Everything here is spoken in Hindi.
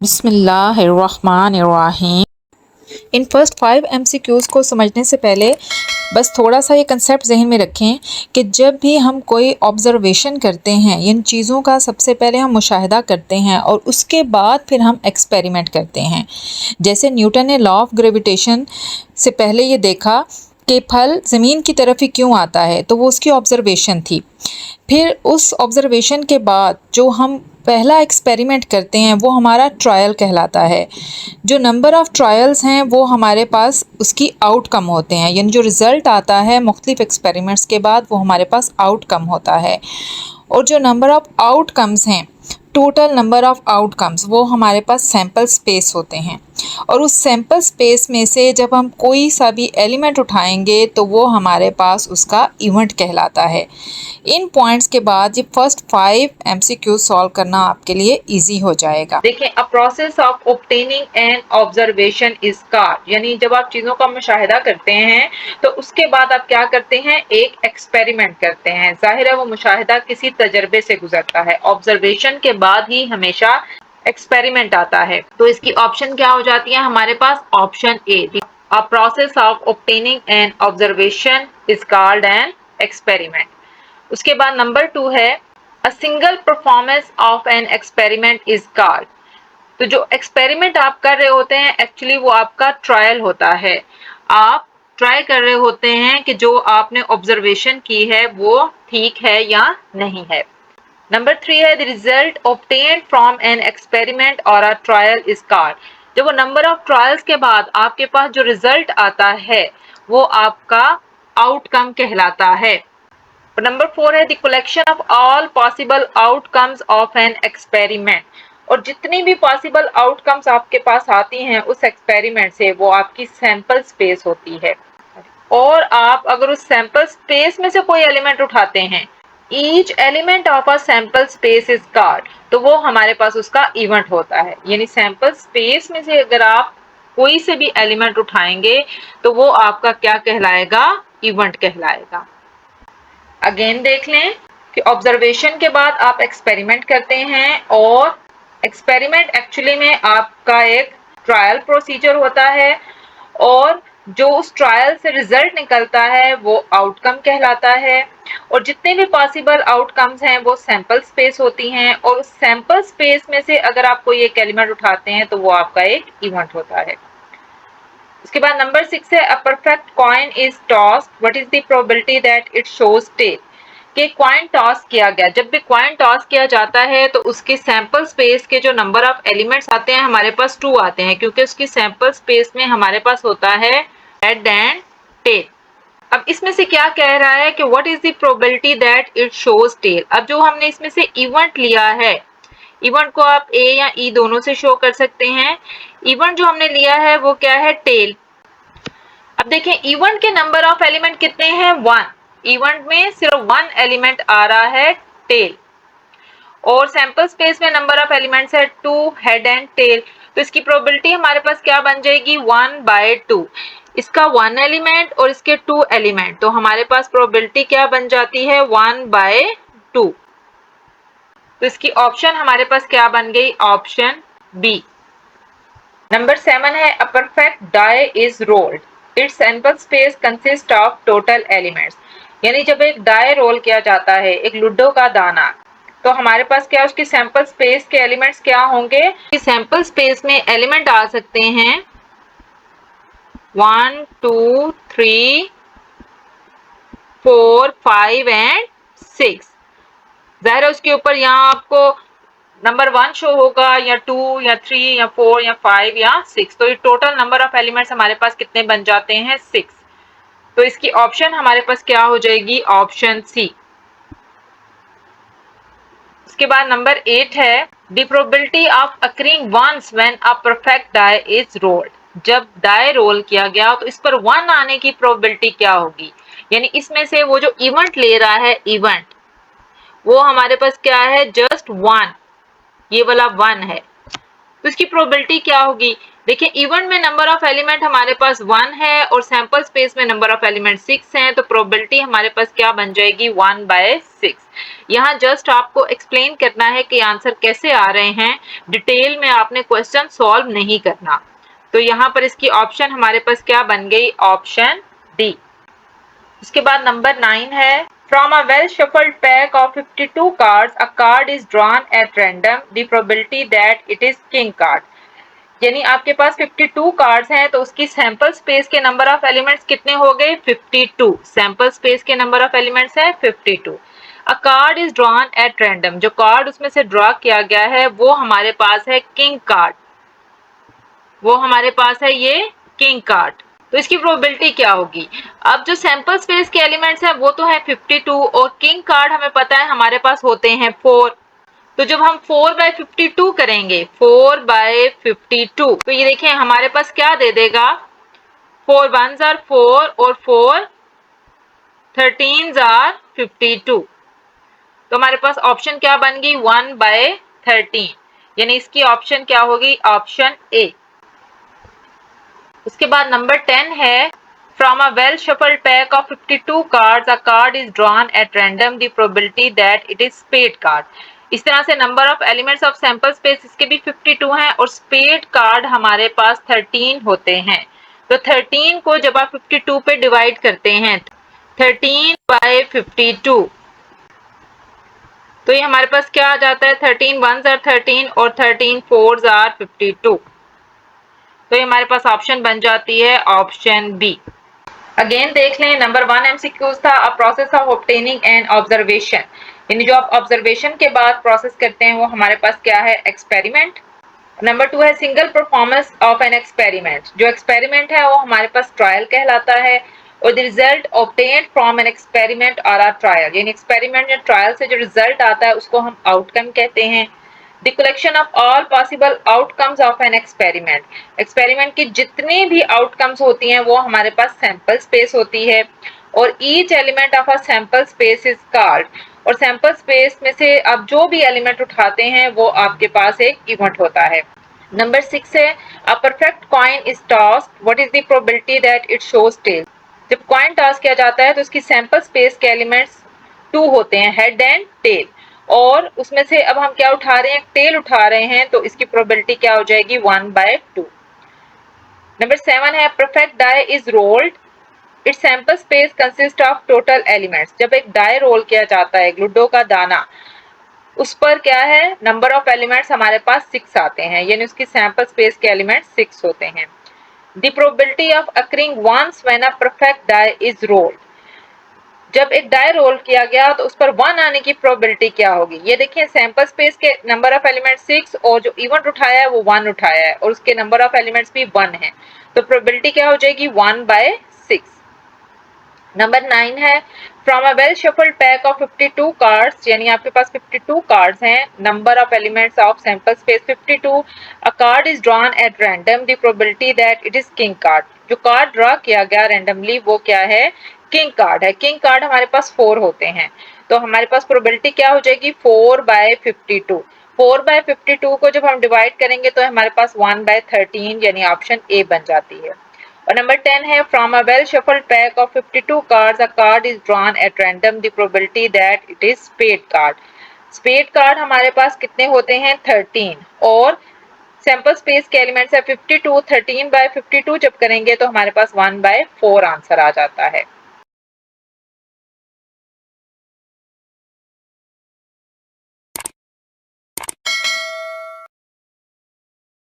बिस्मिल्लाहिर्रहमानिर्रहीम। इन फर्स्ट 5 MCQs को समझने से पहले बस थोड़ा सा ये कंसेप्ट जहन में रखें कि जब भी हम कोई ऑब्ज़र्वेशन करते हैं, इन चीज़ों का सबसे पहले हम मुशाहिदा करते हैं और उसके बाद फिर हम एक्सपेरिमेंट करते हैं। जैसे न्यूटन ने लॉ ऑफ ग्रेविटेशन से पहले ये देखा कि फल ज़मीन की तरफ ही क्यों आता है, तो वो उसकी ऑब्ज़र्वेशन थी। फिर उस ऑब्ज़र्वेशन के बाद जो हम पहला एक्सपेरिमेंट करते हैं वो हमारा ट्रायल कहलाता है। जो नंबर ऑफ़ ट्रायल्स हैं वो हमारे पास उसकी आउटकम होते हैं, यानी जो रिज़ल्ट आता है मुख्तलिफ़ एक्सपेरिमेंट्स के बाद वो हमारे पास आउटकम होता है। और जो नंबर ऑफ़ आउटकम्स हैं, टोटल नंबर ऑफ़ आउटकम्स, वो हमारे पास सैम्पल स्पेस होते हैं। और उस सैम्पल स्पेस में से जब हम कोई सा भी एलिमेंट उठाएंगे तो वो हमारे पास उसका इवेंट कहलाता है। इन पॉइंट्स के बाद ये फर्स्ट 5 MCQ सॉल्व करना आपके लिए इजी हो जाएगा। देखिए, a process of obtaining an observation is called, यानी जब आप चीजों का मुशाहिदा करते हैं तो उसके बाद आप क्या करते हैं, एक एक्सपेरिमेंट करते हैं। जाहिर है वो मुशाहिदा किसी तजर्बे से गुजरता है, ऑब्जर्वेशन के बाद ही हमेशा एक्सपेरिमेंट आता है। तो इसकी ऑप्शन क्या हो जाती है हमारे पास, option A, a process of obtaining an observation is called an experiment. उसके बाद नंबर 2 है, a single performance of an experiment is called. तो जो एक्सपेरिमेंट आप कर रहे होते हैं एक्चुअली वो आपका ट्रायल होता है। आप ट्राई कर रहे होते हैं कि जो आपने ऑब्जर्वेशन की है वो ठीक है या नहीं है। नंबर 3 है, the result obtained from an experiment और अ ट्रायल इज कॉल्ड। जब वो नंबर ऑफ ट्रायल्स के बाद आपके पास जो रिजल्ट आता है वो आपका आउटकम कहलाता है। नंबर 4 है, the collection of all possible outcomes of an experiment. और जितनी भी पॉसिबल आउटकम्स आपके पास आती हैं उस एक्सपेरिमेंट से वो आपकी सैंपल स्पेस होती है। और आप अगर उस सैंपल स्पेस में से कोई एलिमेंट उठाते हैं, each element of a sample space is called, तो वो हमारे पास उसका इवेंट होता है। यानी सैंपल स्पेस में से अगर आप कोई से भी एलिमेंट उठाएंगे तो वो आपका क्या कहलाएगा, इवेंट कहलाएगा। अगेन देख लें कि ऑब्जर्वेशन के बाद आप एक्सपेरिमेंट करते हैं और एक्सपेरिमेंट एक्चुअली में आपका एक ट्रायल प्रोसीजर होता है और जो उस ट्रायल से रिजल्ट निकलता है वो आउटकम कहलाता है। और जितने भी पॉसिबल आउटकम्स हैं वो सैंपल स्पेस होती हैं और उस सैंपल स्पेस में से अगर आप कोई एक एलिमेंट उठाते हैं तो वो आपका एक इवेंट होता है। उसके बाद नंबर 6 है, a perfect coin is tossed, what is the probability that it shows tail. कि कॉइन टॉस किया गया, जब भी कॉइन टॉस किया जाता है तो उसके सैंपल स्पेस के जो नंबर ऑफ एलिमेंट्स आते हैं हमारे पास 2 आते हैं, क्योंकि उसकी सैंपल स्पेस में हमारे पास होता है हेड एंड टेल। अब इसमें से क्या कह रहा है कि what is the probability that it shows tail. अब जो हमने इसमें से इवेंट लिया है, इवेंट को आप ए या ई दोनों से शो कर सकते हैं। इवेंट जो हमने लिया है वो क्या है, टेल। अब देखें इवेंट के नंबर ऑफ एलिमेंट कितने हैं, 1। इवेंट में सिर्फ 1 एलिमेंट आ रहा है, टेल। और सैंपल स्पेस में नंबर ऑफ एलिमेंट्स है 2, हेड एंड टेल। तो इसकी प्रोबेबिलिटी हमारे पास क्या बन जाएगी, 1/2। इसका 1 एलिमेंट और इसके 2 एलिमेंट, तो हमारे पास प्रोबेबिलिटी क्या बन जाती है, 1/2। तो इसकी ऑप्शन हमारे पास क्या बन गई, ऑप्शन बी। नंबर 7 है, a perfect die is rolled, its sample space consist of total elements. यानी जब एक डाई रोल किया जाता है, एक लूडो का दाना, तो हमारे पास क्या उसकी सैंपल स्पेस के एलिमेंट्स क्या होंगे, सैंपल स्पेस में एलिमेंट आ सकते हैं 1 2 3 4 5 एंड 6। जाहिर है उसके ऊपर यहाँ आपको नंबर 1 शो होगा या 2 या 3 या 4 या 5 या 6। तो ये टोटल नंबर ऑफ एलिमेंट्स हमारे पास कितने बन जाते हैं, 6। तो इसकी ऑप्शन हमारे पास क्या हो जाएगी, ऑप्शन सी। उसके बाद नंबर 8 है, the probability of occurring once when a perfect die is rolled. जब डाई रोल किया गया तो इस पर 1 आने की प्रोबेबिलिटी क्या होगी। यानी इसमें से वो जो इवेंट ले रहा है, इवेंट वो हमारे पास क्या है, जस्ट 1, ये वाला 1 है। तो इसकी प्रोबेबिलिटी क्या होगी, देखिए इवेंट में नंबर ऑफ एलिमेंट हमारे पास 1 है और सैंपल स्पेस में नंबर ऑफ एलिमेंट 6 हैं, तो प्रोबेबिलिटी हमारे पास क्या बन जाएगी, 1/6। यहाँ जस्ट आपको एक्सप्लेन करना है कि आंसर कैसे आ रहे हैं, डिटेल में आपने क्वेश्चन सॉल्व नहीं करना। तो यहाँ पर इसकी ऑप्शन हमारे पास क्या बन गई, ऑप्शन डी। उसके बाद नंबर 9 है, from a well shuffled pack of 52 cards a card is drawn at random, the probability that it is king card. यानी आपके पास 52 कार्ड्स हैं तो उसकी सैंपल स्पेस के नंबर ऑफ एलिमेंट्स कितने हो गए, 52। सैंपल स्पेस के नंबर ऑफ एलिमेंट्स है 52। अ card is drawn at random, जो कार्ड उसमें से ड्रॉ किया गया है वो हमारे पास है किंग कार्ड, वो हमारे पास है ये किंग कार्ड। तो इसकी प्रोबेबिलिटी क्या होगी। अब जो सैंपल स्पेस के एलिमेंट्स हैं वो तो है 52 और किंग कार्ड हमें पता है हमारे पास होते हैं 4। तो जब हम 4/52 करेंगे, 4/52, तो ये देखें हमारे पास क्या दे देगा, 4 1s are 4 और 4 13s are 52। तो हमारे पास ऑप्शन क्या बन गई, 1/13, यानी इसकी ऑप्शन क्या होगी, ऑप्शन ए। उसके बाद नंबर 10 है, from a well shuffled pack of 52 cards a card is drawn at random, the probability that it is spade card. इस तरह से number of elements of sample space इसके भी 52 हैं और स्पेड कार्ड हमारे पास 13 होते हैं। तो 13 को जब आप 52 पे डिवाइड करते हैं, 13/52, तो ये हमारे पास क्या आ जाता है, 13 1s are 13 और 13 4s are 52। तो ये हमारे पास ऑप्शन बन जाती है ऑप्शन बी। अगेन देख लें, नंबर 1 एमसीक्यूज था, a process of obtaining an observation, यानी जो आप ऑब्जर्वेशन के बाद प्रोसेस करते हैं वो हमारे पास क्या है, एक्सपेरिमेंट। नंबर 2 है single performance of an experiment, जो एक्सपेरिमेंट है वो हमारे पास ट्रायल कहलाता है, और the result obtained from an experiment और अ ट्रायल, यानी एक्सपेरिमेंट या ट्रायल से जो रिजल्ट आता है उसको हम आउटकम कहते हैं। The collection of all possible outcomes of an experiment, experiment की जितनी भी आउटकम्स होती हैं वो हमारे पास सैंपल स्पेस होती है, और each element of a sample space is called, और सैंपल स्पेस में से आप जो भी एलिमेंट उठाते हैं वो आपके पास एक इवेंट होता है। नंबर 6 है, a perfect coin is tossed, what is the probability that it shows tail. जब कॉइन टॉस किया जाता है तो उसकी सैंपल स्पेस के एलिमेंट्स 2 होते हैं, हेड एंड टेल, और उसमें से अब हम क्या उठा रहे हैं, टेल उठा रहे हैं, तो इसकी प्रोबेबिलिटी क्या हो जाएगी, 1/2। नंबर 7 है, perfect die is rolled, its sample space consist of total elements. जब एक डाई रोल किया जाता है, लूडो का दाना, उस पर क्या है, नंबर ऑफ एलिमेंट्स हमारे पास 6 आते हैं, यानी उसकी सैंपल स्पेस के एलिमेंट्स 6 होते हैं। The probability of occurring once when a perfect die is rolled, जब एक डाई रोल किया गया तो उस पर 1 आने की प्रोबेबिलिटी क्या होगी। ये देखिए सैंपल स्पेस के नंबर ऑफ एलिमेंट 6 और जो इवेंट उठाया है वो 1 उठाया है और उसके नंबर ऑफ एलिमेंट्स भी 1 है, तो प्रोबेबिलिटी क्या हो जाएगी, 1/6। नंबर 9 है, from a well shuffled pack of 52 cards, यानी आपके पास 52 कार्ड्स हैं, number of elements of sample space 52, a card is drawn at random, the probability that it is king card. जो कार्ड ड्रॉ किया गया रैंडमली वो क्या है, किंग कार्ड है। किंग कार्ड हमारे पास 4 होते हैं, तो हमारे पास प्रोबेबिलिटी क्या हो जाएगी, 4/52। 4/52 को जब हम डिवाइड करेंगे तो हमारे पास 1/13, यानी ऑप्शन ए बन जाती है। और नंबर 10 है, from a well shuffled pack of 52 cards a card is drawn at random, the probability that it is spade card. Spade card हमारे पास कितने होते हैं, 13, और सैंपल स्पेस के एलिमेंट्स है 52, 13/52 जब करेंगे तो हमारे पास 1/4 आंसर आ जाता है।